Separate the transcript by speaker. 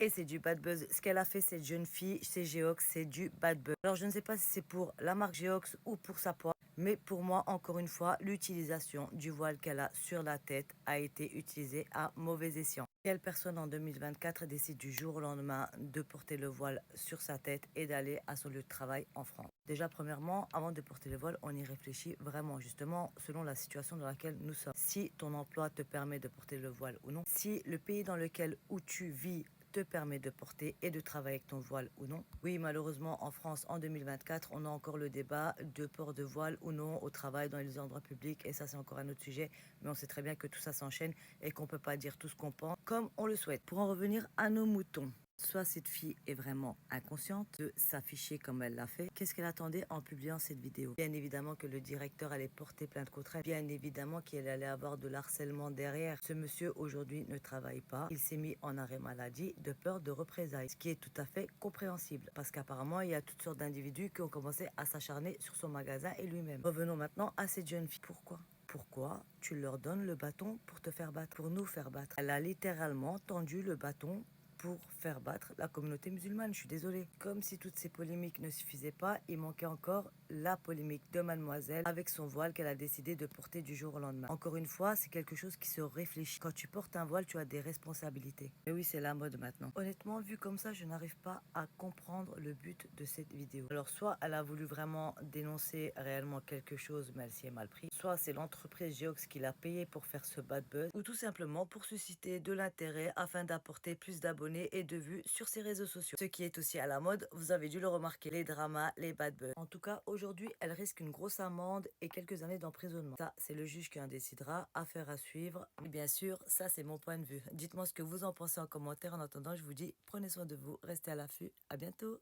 Speaker 1: Et c'est du bad buzz. Ce qu'elle a fait, cette jeune fille, c'est Geox, c'est du bad buzz. Alors, je ne sais pas si c'est pour la marque Geox ou pour sa poire, mais pour moi, encore une fois, l'utilisation du voile qu'elle a sur la tête a été utilisée à mauvais escient. Quelle personne en 2024 décide du jour au lendemain de porter le voile sur sa tête et d'aller à son lieu de travail en France? Déjà, premièrement, avant de porter le voile, on y réfléchit vraiment, justement, selon la situation dans laquelle nous sommes. Si ton emploi te permet de porter le voile ou non, si le pays dans lequel où tu vis te permet de porter et de travailler avec ton voile ou non. Oui, malheureusement, en France, en 2024, on a encore le débat de port de voile ou non au travail dans les endroits publics, et ça, c'est encore un autre sujet, mais on sait très bien que tout ça s'enchaîne et qu'on peut pas dire tout ce qu'on pense comme on le souhaite. Pour en revenir à nos moutons, soit cette fille est vraiment inconsciente de s'afficher comme elle l'a fait. Qu'est-ce qu'elle attendait en publiant cette vidéo? Bien évidemment que le directeur allait porter plainte contre elle. Bien évidemment qu'il allait avoir de l'harcèlement derrière. Ce monsieur aujourd'hui ne travaille pas. Il s'est mis en arrêt maladie de peur de représailles. Ce qui est tout à fait compréhensible. Parce qu'apparemment, il y a toutes sortes d'individus qui ont commencé à s'acharner sur son magasin et lui-même. Revenons maintenant à cette jeune fille. Pourquoi tu leur donnes le bâton pour te faire battre, pour nous faire battre? Elle a littéralement tendu le bâton pour faire battre la communauté musulmane, je suis désolée. Comme si toutes ces polémiques ne suffisaient pas, il manquait encore la polémique de mademoiselle avec son voile qu'elle a décidé de porter du jour au lendemain. Encore une fois, c'est quelque chose qui se réfléchit. Quand tu portes un voile, tu as des responsabilités. Et oui, c'est la mode maintenant. Honnêtement, vu comme ça, je n'arrive pas à comprendre le but de cette vidéo. Alors, soit elle a voulu vraiment dénoncer réellement quelque chose, mais elle s'y est mal pris. Soit c'est l'entreprise Geox qui l'a payé pour faire ce bad buzz, ou tout simplement pour susciter de l'intérêt afin d'apporter plus d'abonnés et de vues sur ses réseaux sociaux. Ce qui est aussi à la mode, vous avez dû le remarquer, les dramas, les bad buzz. En tout cas, aujourd'hui, elle risque une grosse amende et quelques années d'emprisonnement. Ça, c'est le juge qui en décidera, affaire à suivre. Mais bien sûr, ça, c'est mon point de vue. Dites-moi ce que vous en pensez en commentaire. En attendant, je vous dis, prenez soin de vous, restez à l'affût. À bientôt.